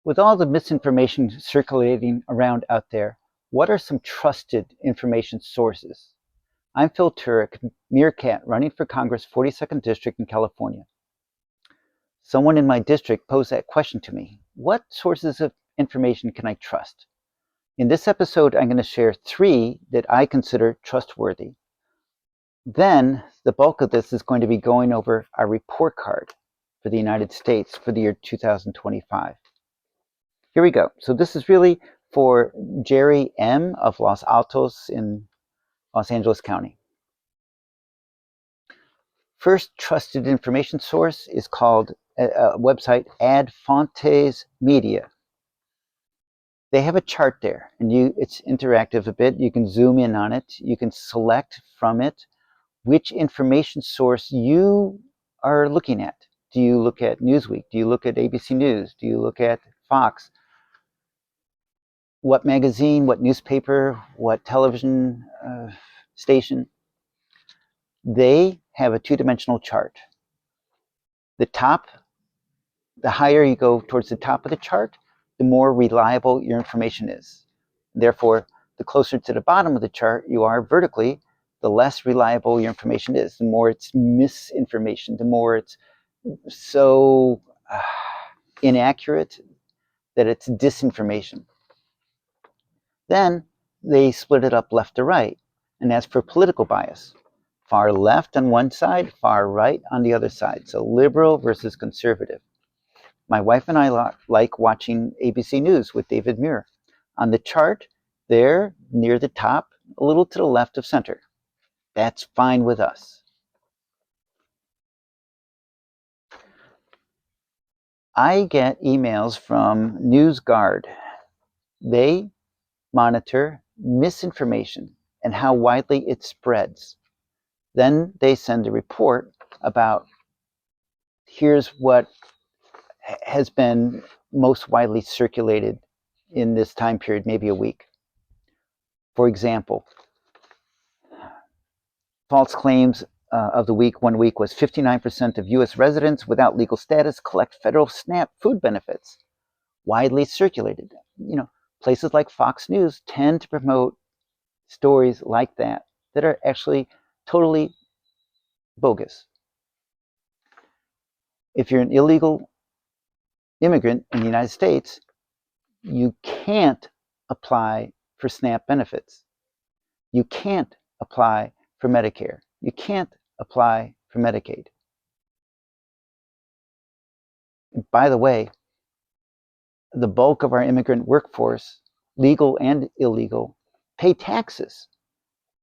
With all the misinformation circulating around out there, what are some trusted information sources? I'm Phil Turek, Meerkat, running for Congress 42nd District in California. Someone in my district posed that question to me. What sources of information can I trust? In this episode, I'm going to share 3 that I consider trustworthy. Then, the bulk of this is going to be going over our report card for the United States for the year 2025. Here we go. So this is really for Jerry M. of Los Altos in Los Angeles County. First trusted information source is called a website Ad Fontes Media. They have a chart there, and it's interactive a bit. You can zoom in on it. You can select from it which information source you are looking at. Do you look at Newsweek? Do you look at ABC News? Do you look at Fox? What magazine, what newspaper, what television station? They have a 2-dimensional chart. The higher you go towards the top of the chart, the more reliable your information is. Therefore, the closer to the bottom of the chart you are vertically, the less reliable your information is. The more it's misinformation, the more it's so inaccurate that it's disinformation. Then they split it up left to right. And as for political bias, far left on one side, far right on the other side. So liberal versus conservative. My wife and I like watching ABC News with David Muir. On the chart, there near the top, a little to the left of center. That's fine with us. I get emails from NewsGuard. They monitor misinformation and how widely it spreads. Then they send a report about here's what has been most widely circulated in this time period, maybe a week. For example, false claims of the week, 1 week, was 59% of U.S. residents without legal status collect federal SNAP food benefits. Widely circulated. Places like Fox News tend to promote stories like that are actually totally bogus. If you're an illegal immigrant in the United States, you can't apply for SNAP benefits. You can't apply for Medicare. You can't apply for Medicaid. By the way, the bulk of our immigrant workforce, legal and illegal, pay taxes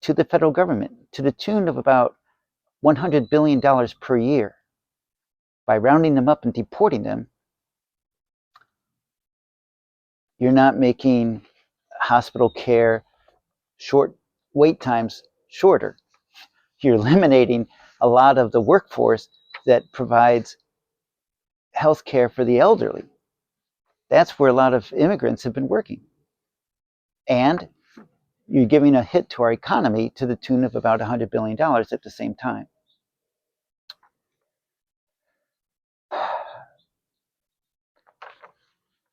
to the federal government to the tune of about $100 billion per year. By rounding them up and deporting them, you're not making hospital care short wait times shorter. You're eliminating a lot of the workforce that provides health care for the elderly. That's where a lot of immigrants have been working. And you're giving a hit to our economy to the tune of about $100 billion at the same time.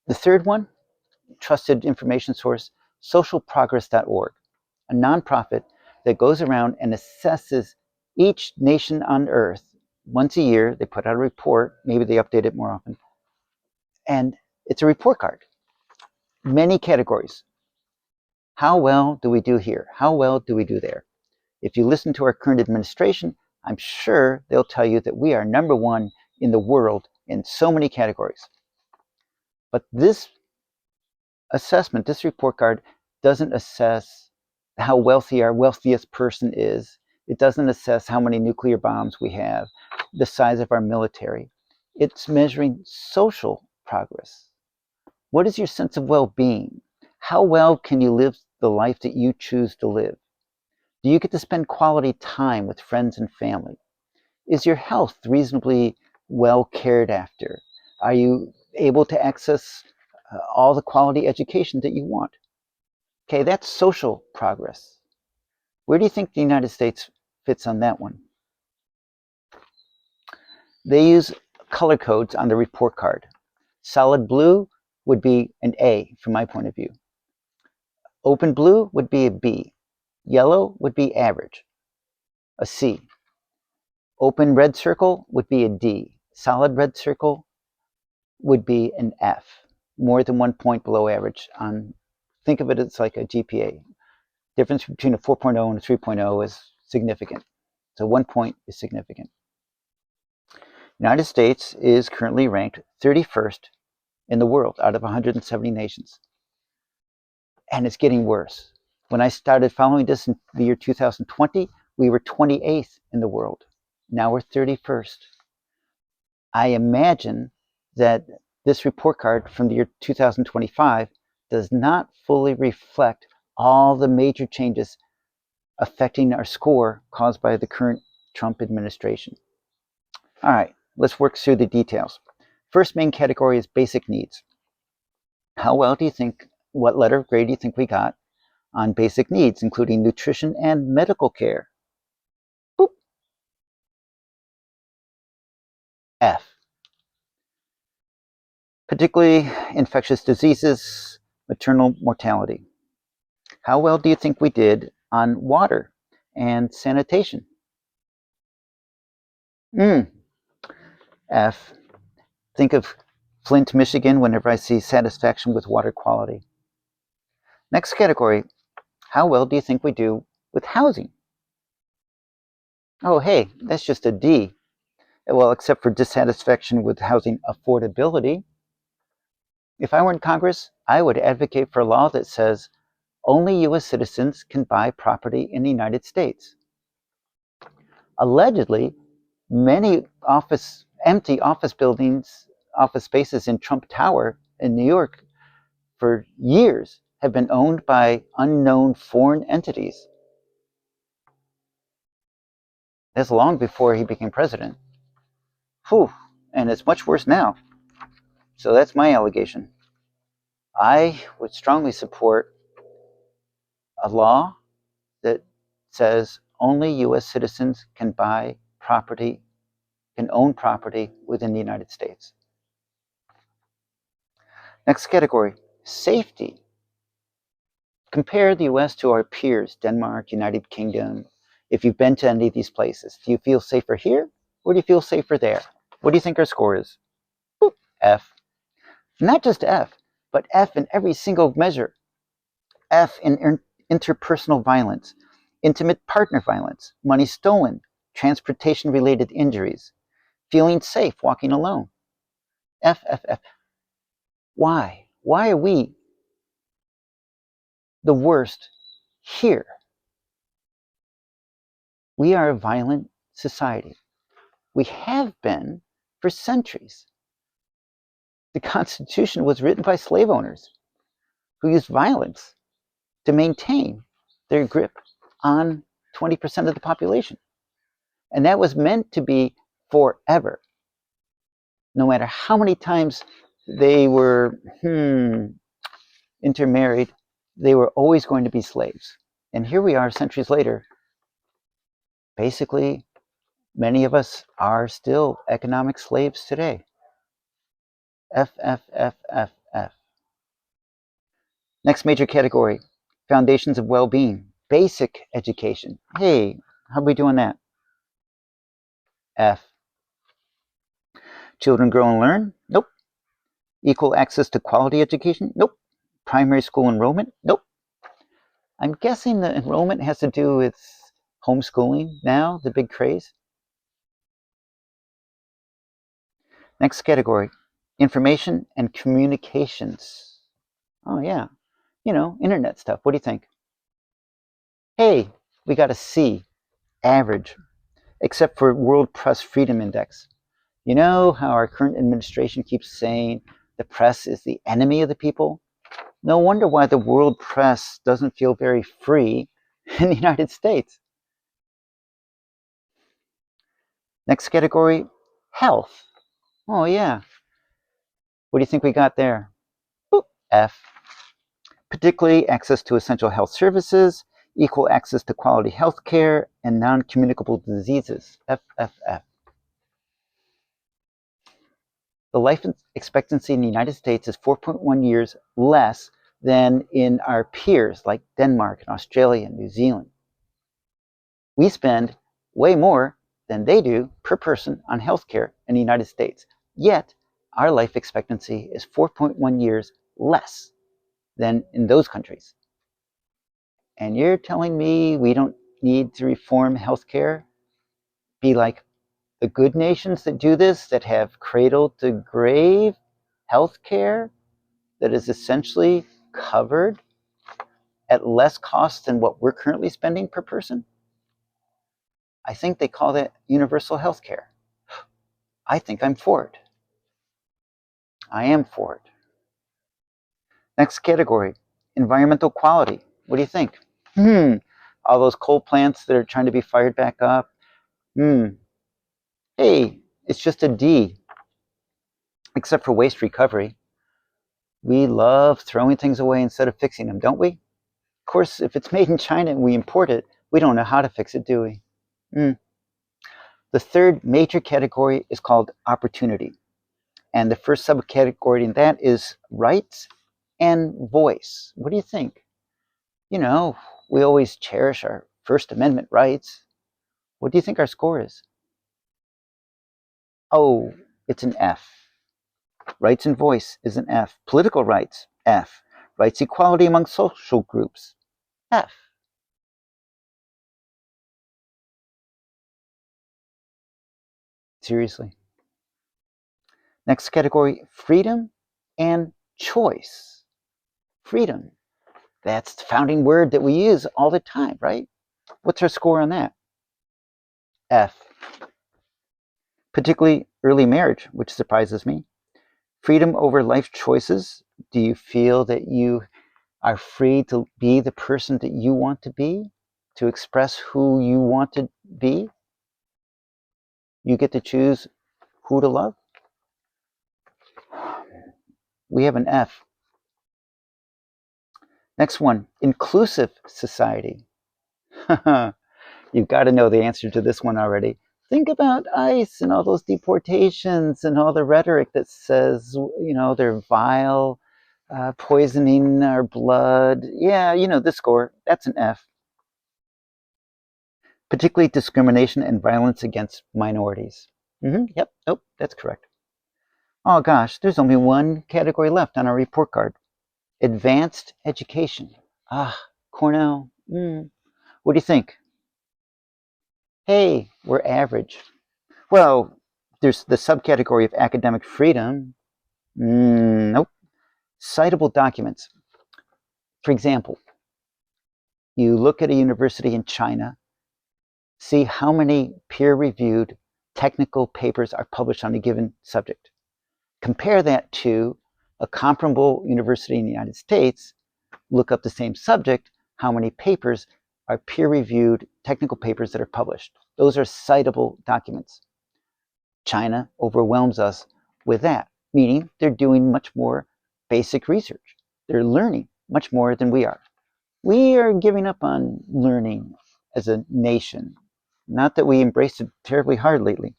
The third one, trusted information source, socialprogress.org, a nonprofit that goes around and assesses each nation on earth. Once a year, they put out a report. Maybe they update it more often. And it's a report card. Many categories. How well do we do here? How well do we do there? If you listen to our current administration, I'm sure they'll tell you that we are number 1 in the world in so many categories. But this assessment, this report card, doesn't assess how wealthy our wealthiest person is. It doesn't assess how many nuclear bombs we have, the size of our military. It's measuring social progress. What is your sense of well-being? How well can you live the life that you choose to live? Do you get to spend quality time with friends and family? Is your health reasonably well cared after? Are you able to access all the quality education that you want? Okay, that's social progress. Where do you think the United States fits on that one? They use color codes on the report card. Solid blue would be an A from my point of view. Open blue would be a B. Yellow would be average, a C. Open red circle would be a D. Solid red circle would be an F, more than 1 point below average. Think of it as like a GPA. Difference between a 4.0 and a 3.0 is significant. So 1 point is significant. United States is currently ranked 31st in the world out of 170 nations. And it's getting worse. When I started following this in the year 2020, we were 28th in the world. Now we're 31st. I imagine that this report card from the year 2025 does not fully reflect all the major changes affecting our score caused by the current Trump administration. All right, let's work through the details. First main category is basic needs. How well do you think, what letter of grade do you think we got on basic needs, including nutrition and medical care? Boop. F. Particularly infectious diseases, maternal mortality. How well do you think we did on water and sanitation? F. Think of Flint, Michigan whenever I see satisfaction with water quality. Next category, how well do you think we do with housing? Oh, hey, that's just a D. Well, except for dissatisfaction with housing affordability. If I were in Congress, I would advocate for a law that says only U.S. citizens can buy property in the United States. Allegedly, many empty office buildings, office spaces in Trump Tower in New York for years have been owned by unknown foreign entities. That's long before he became president. Whew, and it's much worse now. So that's my allegation. I would strongly support a law that says only U.S. citizens can buy property, can own property within the United States. Next category, safety. Compare the U.S. to our peers, Denmark, United Kingdom. If you've been to any of these places, do you feel safer here or do you feel safer there? What do you think our score is? Boop, F. Not just F, but F in every single measure. F in interpersonal violence, intimate partner violence, money stolen, transportation-related injuries, feeling safe walking alone. F, F, F. Why? Why are we the worst here? We are a violent society. We have been for centuries. The Constitution was written by slave owners who used violence to maintain their grip on 20% of the population. And that was meant to be forever. No matter how many times they were intermarried, they were always going to be slaves. And here we are centuries later. Basically, many of us are still economic slaves today. F, F, F, F, F. Next major category, foundations of well-being, basic education. Hey, how are we doing that? F. Children grow and learn? Nope. Equal access to quality education? Nope. Primary school enrollment? Nope. I'm guessing the enrollment has to do with homeschooling now, the big craze. Next category, information and communications. Oh yeah, internet stuff. What do you think? Hey, we got a C, average, except for World Press Freedom Index. You know how our current administration keeps saying the press is the enemy of the people? No wonder why the world press doesn't feel very free in the United States. Next category, health. Oh yeah. What do you think we got there? Boop, F. Particularly access to essential health services, equal access to quality health care, and non-communicable diseases. F, F, F. The life expectancy in the United States is 4.1 years less than in our peers like Denmark and Australia and New Zealand. We spend way more than they do per person on healthcare in the United States. Yet, our life expectancy is 4.1 years less than in those countries. And you're telling me we don't need to reform healthcare? Be like the good nations that do this, that have cradle to grave healthcare that is essentially covered at less cost than what we're currently spending per person? I think they call that universal healthcare. I think I'm for it. I am for it. Next category, environmental quality. What do you think? All those coal plants that are trying to be fired back up. Hey, it's just a D, except for waste recovery. We love throwing things away instead of fixing them, don't we? Of course, if it's made in China and we import it, we don't know how to fix it, do we? The third major category is called opportunity. And the first subcategory in that is rights and voice. What do you think? You know, we always cherish our First Amendment rights. What do you think our score is? Oh, it's an F. Rights and voice is an F. Political rights, F. Rights equality among social groups, F. Seriously. Next category, freedom and choice. Freedom. That's the founding word that we use all the time, right? What's our score on that? F. Particularly early marriage, which surprises me. Freedom over life choices. Do you feel that you are free to be the person that you want to be? To express who you want to be? You get to choose who to love? We have an F. Next one, inclusive society. You've got to know the answer to this one already. Think about ICE and all those deportations and all the rhetoric that says, they're vile, poisoning our blood. Yeah, you know the score. That's an F. Particularly discrimination and violence against minorities. Yep, nope, that's correct. Oh gosh, there's only one category left on our report card. Advanced education. Cornell. What do you think? Hey, we're average. Well, there's the subcategory of academic freedom. Nope. Citable documents. For example, you look at a university in China, see how many peer-reviewed technical papers are published on a given subject. Compare that to a comparable university in the United States, look up the same subject, how many papers are peer-reviewed technical papers that are published. Those are citable documents. China overwhelms us with that, meaning they're doing much more basic research. They're learning much more than we are. We are giving up on learning as a nation. Not that we embraced it terribly hard lately.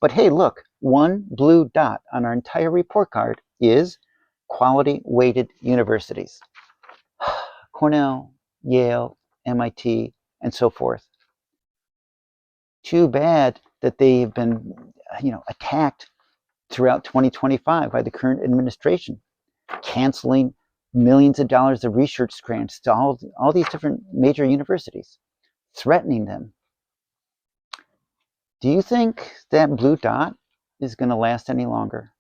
But hey, look, one blue dot on our entire report card is quality weighted universities. Cornell, Yale, MIT, and so forth. Too bad that they've been, attacked throughout 2025 by the current administration, canceling millions of dollars of research grants to all these different major universities, threatening them. Do you think that blue dot is going to last any longer?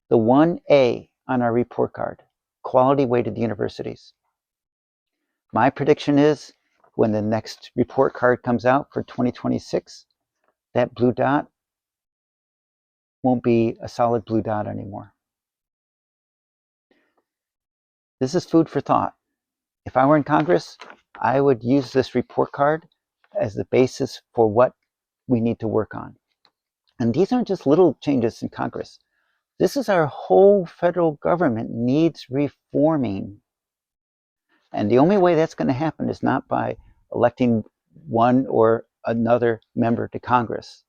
The 1A on our report card, quality weighted universities. My prediction is when the next report card comes out for 2026, that blue dot won't be a solid blue dot anymore. This is food for thought. If I were in Congress, I would use this report card as the basis for what we need to work on. And these aren't just little changes in Congress. This is our whole federal government needs reforming. And the only way that's going to happen is not by electing one or another member to Congress.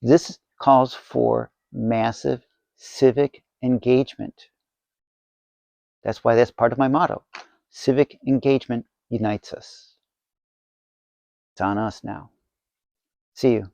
This calls for massive civic engagement. That's why that's part of my motto. Civic engagement unites us. It's on us now. See you.